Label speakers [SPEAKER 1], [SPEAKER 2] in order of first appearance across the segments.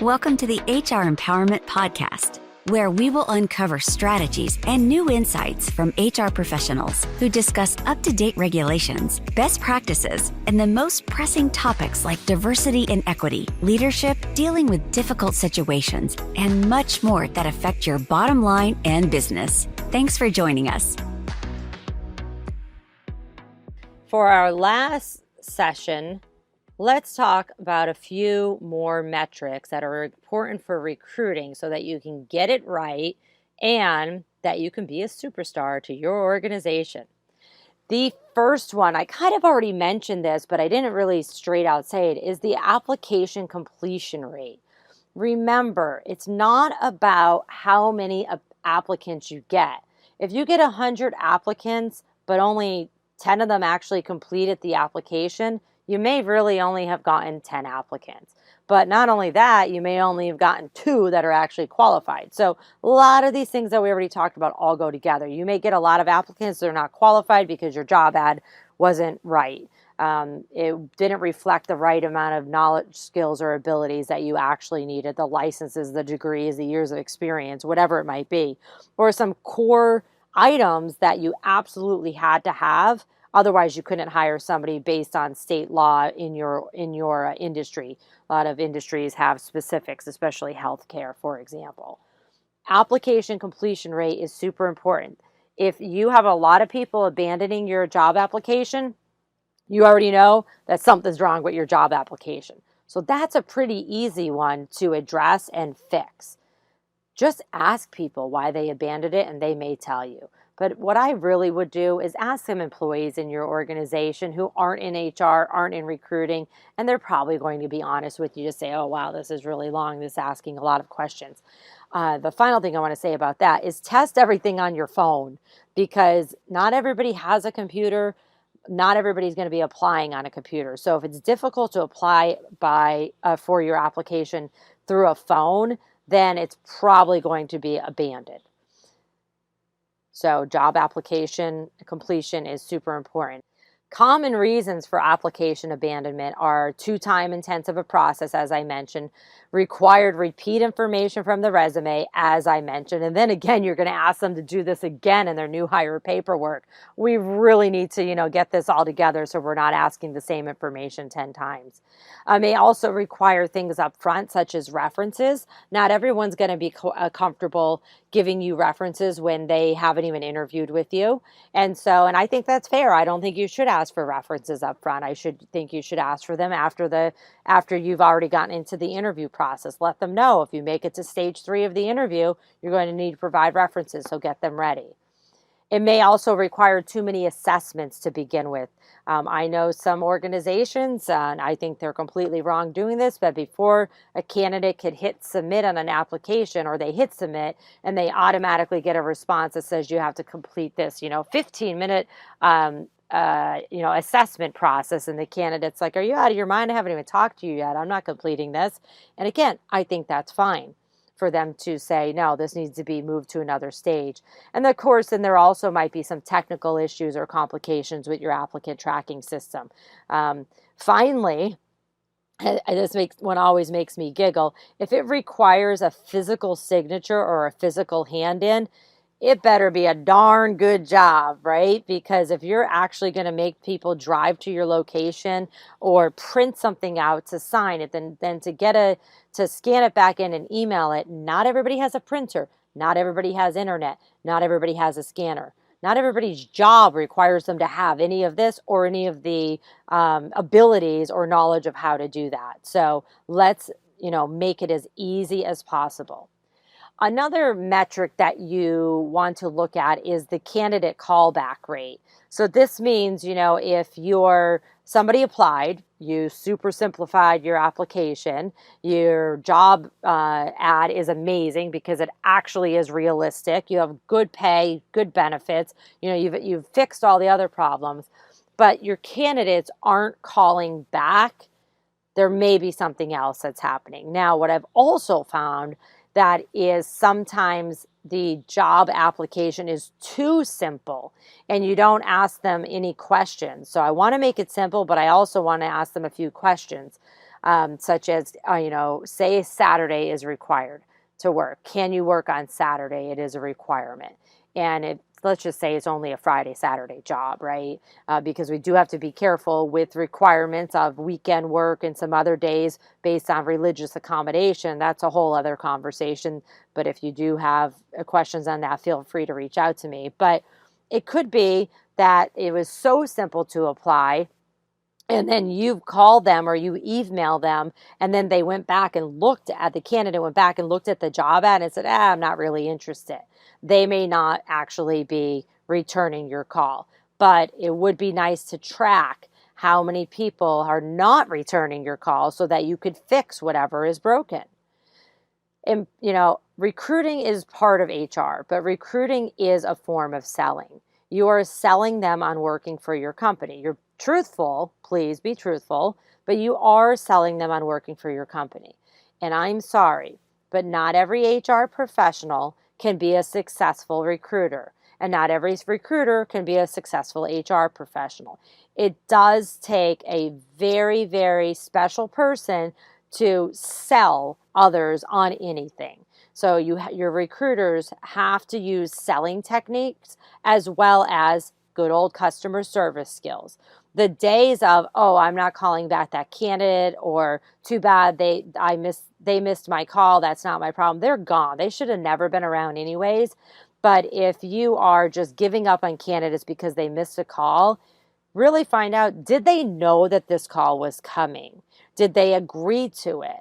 [SPEAKER 1] Welcome to the HR Empowerment Podcast, where we will uncover strategies and new insights from HR professionals who discuss up-to-date regulations, best practices, and the most pressing topics like diversity and equity, leadership, dealing with difficult situations, and much more that affect your bottom line and business. Thanks for joining us.
[SPEAKER 2] For our last session, let's talk about a few more metrics that are important for recruiting so that you can get it right and that you can be a superstar to your organization. The first one, I kind of already mentioned this, but I didn't really straight out say it, is the application completion rate. Remember, it's not about how many applicants you get. If you get 100 applicants, but only 10 of them actually completed the application, you may really only have gotten 10 applicants. But not only that, you may only have gotten 2 that are actually qualified. So a lot of these things that we already talked about all go together. You may get a lot of applicants that are not qualified because your job ad wasn't right. It didn't reflect the right amount of knowledge, skills, or abilities that you actually needed, the licenses, the degrees, the years of experience, whatever it might be, or some core items that you absolutely had to have. Otherwise, you couldn't hire somebody based on state law in your industry. A lot of industries have specifics, especially healthcare, for example. Application completion rate is super important. If you have a lot of people abandoning your job application, you already know that something's wrong with your job application. So that's a pretty easy one to address and fix. Just ask people why they abandoned it, and they may tell you. But what I really would do is ask some employees in your organization who aren't in HR, aren't in recruiting, and they're probably going to be honest with you to say, oh, wow, this is really long, this is asking a lot of questions. The final thing I want to say about that is test everything on your phone, because not everybody has a computer. Not everybody's going to be applying on a computer. So if it's difficult to apply for your application through a phone, then it's probably going to be abandoned. So job application completion is super important. Common reasons for application abandonment are too time intensive a process, as I mentioned, required repeat information from the resume, as I mentioned, and then again, you're going to ask them to do this again in their new hire paperwork. We really need to, get this all together so we're not asking the same information 10 times. May also require things up front, such as references. Not everyone's going to be comfortable giving you references when they haven't even interviewed with you. And I think that's fair. I don't think you should ask for references up front. I think you should ask for them after you've already gotten into the interview process. Let them know if you make it to stage 3 of the interview, you're going to need to provide references, so get them ready. It may also require too many assessments to begin with. I know some organizations, and I think they're completely wrong doing this, but before a candidate could hit submit on an application, or they hit submit and they automatically get a response that says you have to complete this, 15-minute assessment process, and the candidate's like, are you out of your mind? I haven't even talked to you yet. I'm not completing this. And again, I think that's fine for them to say, no, this needs to be moved to another stage. And of course, then there also might be some technical issues or complications with your applicant tracking system. Finally, this always makes me giggle. If it requires a physical signature or a physical hand in, it better be a darn good job, right? Because if you're actually going to make people drive to your location or print something out to sign it, then to scan it back in and email it, not everybody has a printer. Not everybody has internet. Not everybody has a scanner. Not everybody's job requires them to have any of this or any of the abilities or knowledge of how to do that. So let's, make it as easy as possible. Another metric that you want to look at is the candidate callback rate. So this means, if somebody applied, you super simplified your application, your job ad is amazing because it actually is realistic. You have good pay, good benefits. You've fixed all the other problems, but your candidates aren't calling back. There may be something else that's happening. Now, what I've also found that is sometimes the job application is too simple and you don't ask them any questions. So I want to make it simple, but I also want to ask them a few questions. such as, say Saturday is required to work. Can you work on Saturday? It is a requirement. And let's just say it's only a Friday, Saturday job, right? Because we do have to be careful with requirements of weekend work and some other days based on religious accommodation. That's a whole other conversation. But if you do have questions on that, feel free to reach out to me. But it could be that it was so simple to apply, and then you called them or you email them, and then they went back and looked at the candidate, went back and looked at the job ad and said, I'm not really interested. They may not actually be returning your call, but it would be nice to track how many people are not returning your call so that you could fix whatever is broken. And, recruiting is part of HR, but recruiting is a form of selling. You are selling them on working for your company. You're truthful, please be truthful, but you are selling them on working for your company. And I'm sorry, but not every HR professional can be a successful recruiter. And not every recruiter can be a successful HR professional. It does take a very, very special person to sell others on anything. So your recruiters have to use selling techniques as well as good old customer service skills. The days of, I'm not calling back that candidate, or too bad they missed my call, that's not my problem, they're gone. They should have never been around anyways. But if you are just giving up on candidates because they missed a call, really find out, did they know that this call was coming? Did they agree to it?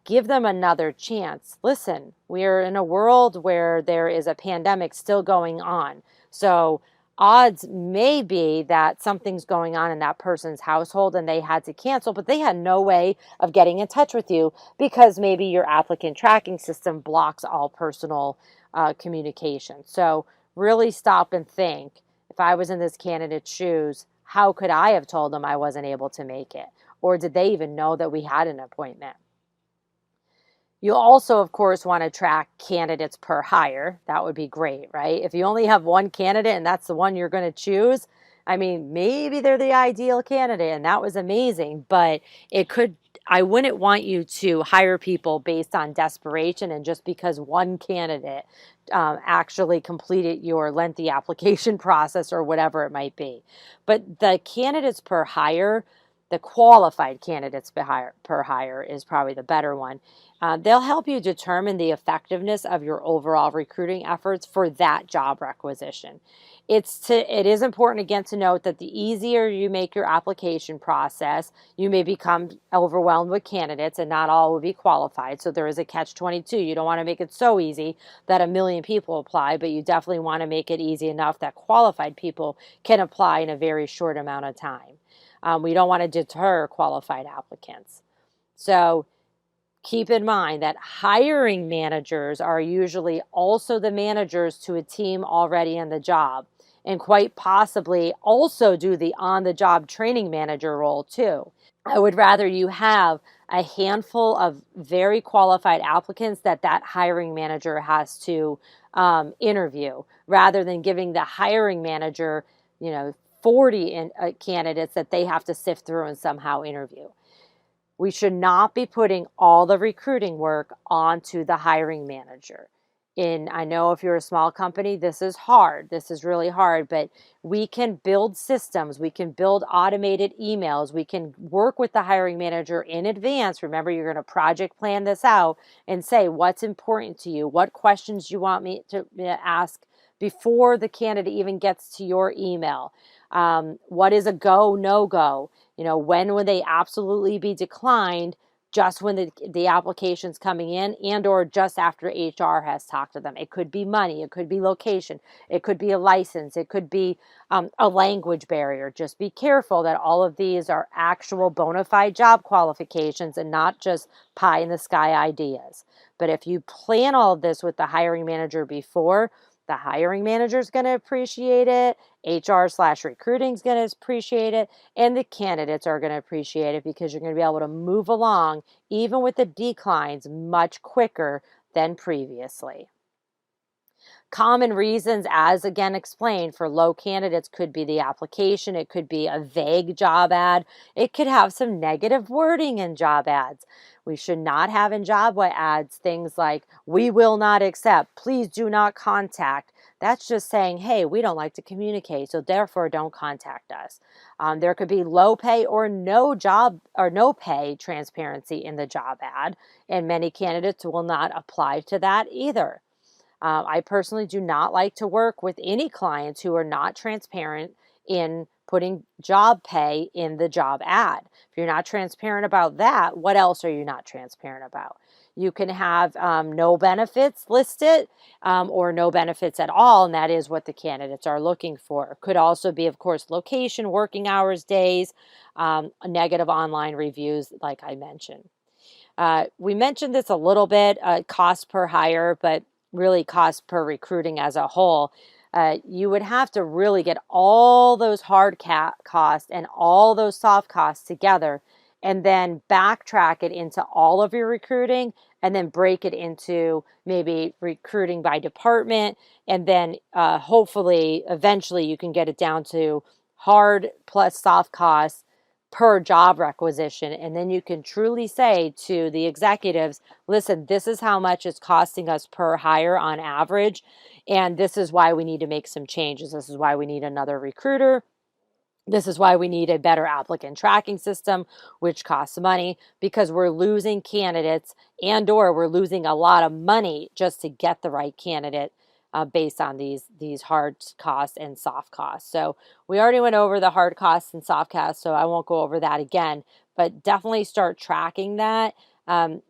[SPEAKER 2] Give them another chance. Listen, we're in a world where there is a pandemic still going on. So odds may be that something's going on in that person's household and they had to cancel, but they had no way of getting in touch with you because maybe your applicant tracking system blocks all personal communication. So really stop and think, if I was in this candidate's shoes, how could I have told them I wasn't able to make it? Or did they even know that we had an appointment? You also, of course, want to track candidates per hire. That would be great, right? If you only have one candidate and that's the one you're going to choose, I mean, maybe they're the ideal candidate and that was amazing, but I wouldn't want you to hire people based on desperation and just because one candidate actually completed your lengthy application process or whatever it might be. But the candidates per hire, the qualified candidates per hire is probably the better one. They'll help you determine the effectiveness of your overall recruiting efforts for that job requisition. It is important again to note that the easier you make your application process, you may become overwhelmed with candidates and not all will be qualified. So there is a catch-22. You don't want to make it so easy that 1 million people apply, but you definitely want to make it easy enough that qualified people can apply in a very short amount of time. We don't want to deter qualified applicants. So keep in mind that hiring managers are usually also the managers to a team already in the job, and quite possibly also do the on-the-job training manager role too. I would rather you have a handful of very qualified applicants that hiring manager has to interview, rather than giving the hiring manager, 40 candidates that they have to sift through and somehow interview. We should not be putting all the recruiting work onto the hiring manager. I know if you're a small company, this is hard. This is really hard, but we can build systems. We can build automated emails. We can work with the hiring manager in advance. Remember, you're going to project plan this out and say what's important to you, what questions you want me to ask before the candidate even gets to your email. What is a go, no go? When would they absolutely be declined? Just when the application's coming in and or just after HR has talked to them. It could be money. It could be location. It could be a license. It could be a language barrier. Just be careful that all of these are actual bona fide job qualifications and not just pie in the sky ideas. But if you plan all of this with the hiring manager before, the hiring manager is going to appreciate it. HR/recruiting is going to appreciate it. And the candidates are going to appreciate it because you're going to be able to move along, even with the declines, much quicker than previously. Common reasons, as again explained, for low candidates could be the application. It could be a vague job ad. It could have some negative wording in job ads. We should not have in job ads things like, "We will not accept, please do not contact." That's just saying, hey, we don't like to communicate, so therefore don't contact us. There could be low pay or no job or no pay transparency in the job ad, and many candidates will not apply to that either. I personally do not like to work with any clients who are not transparent in putting job pay in the job ad. If you're not transparent about that, what else are you not transparent about? You can have no benefits listed or no benefits at all, and that is what the candidates are looking for. Could also be, of course, location, working hours, days, negative online reviews, like I mentioned. We mentioned this a little bit, cost per hire, but really cost per recruiting as a whole. You would have to really get all those hard costs and all those soft costs together and then backtrack it into all of your recruiting and then break it into maybe recruiting by department. And then hopefully, eventually you can get it down to hard plus soft costs per job requisition. And then you can truly say to the executives, listen, this is how much it's costing us per hire on average. And this is why we need to make some changes. This is why we need another recruiter. This is why we need a better applicant tracking system, which costs money, because we're losing candidates or we're losing a lot of money just to get the right candidate based on these hard costs and soft costs. So we already went over the hard costs and soft costs, so I won't go over that again, but definitely start tracking that.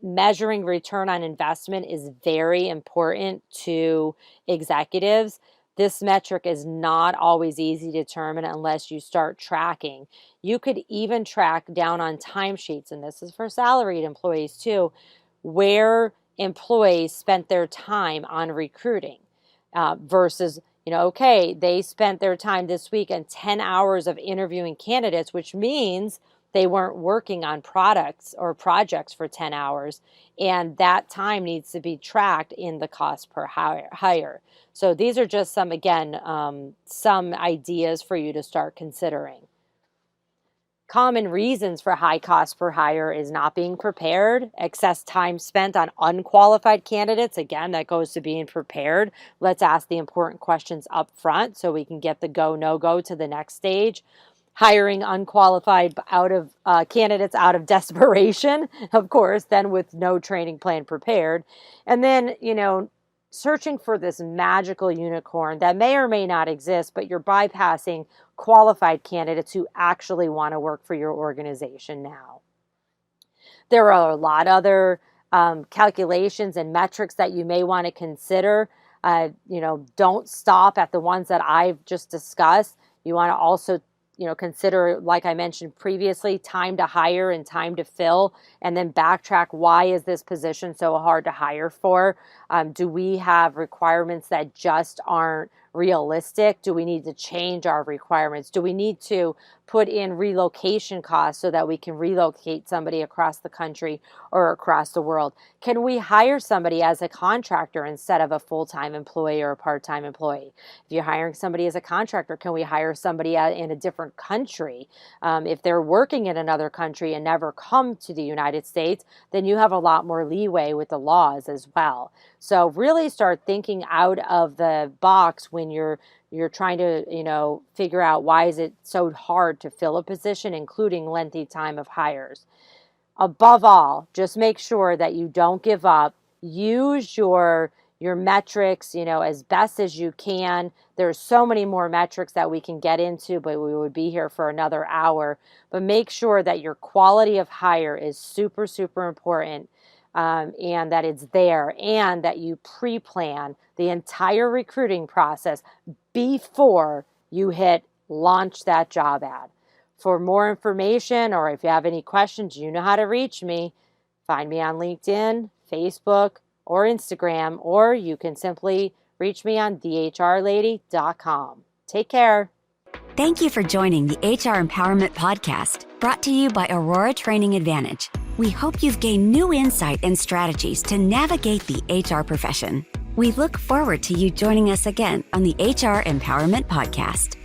[SPEAKER 2] Measuring return on investment is very important to executives. This metric is not always easy to determine unless you start tracking. You could even track down on timesheets, and this is for salaried employees too, where employees spent their time on recruiting. Versus, okay, they spent their time this week in 10 hours of interviewing candidates, which means they weren't working on products or projects for 10 hours. And that time needs to be tracked in the cost per hire. So these are just some ideas for you to start considering. Common reasons for high cost per hire is not being prepared, excess time spent on unqualified candidates. Again, that goes to being prepared. Let's ask the important questions up front so we can get the go, no go to the next stage. Hiring unqualified candidates out of desperation, of course, then with no training plan prepared. And then, searching for this magical unicorn that may or may not exist, but you're bypassing qualified candidates who actually want to work for your organization now. There are a lot of other calculations and metrics that you may want to consider. Don't stop at the ones that I've just discussed. You want to also consider, like I mentioned previously, time to hire and time to fill, and then backtrack. Why is this position so hard to hire for? Do we have requirements that just aren't realistic? Do we need to change our requirements? Do we need to put in relocation costs so that we can relocate somebody across the country or across the world? Can we hire somebody as a contractor instead of a full-time employee or a part-time employee? If you're hiring somebody as a contractor, can we hire somebody in a different country? If they're working in another country and never come to the United States, then you have a lot more leeway with the laws as well. So really start thinking out of the box when you're trying to, figure out why is it so hard to fill a position, including lengthy time of hires. Above all, just make sure that you don't give up. Use your metrics, as best as you can. There's so many more metrics that we can get into, but we would be here for another hour. But make sure that your quality of hire is super, super important. And that it's there, and that you pre-plan the entire recruiting process before you hit launch that job ad. For more information, or if you have any questions, you know how to reach me. Find me on LinkedIn, Facebook, or Instagram, or you can simply reach me on thehrlady.com. Take care.
[SPEAKER 1] Thank you for joining the HR Empowerment Podcast, brought to you by Aurora Training Advantage. We hope you've gained new insight and strategies to navigate the HR profession. We look forward to you joining us again on the HR Empowerment Podcast.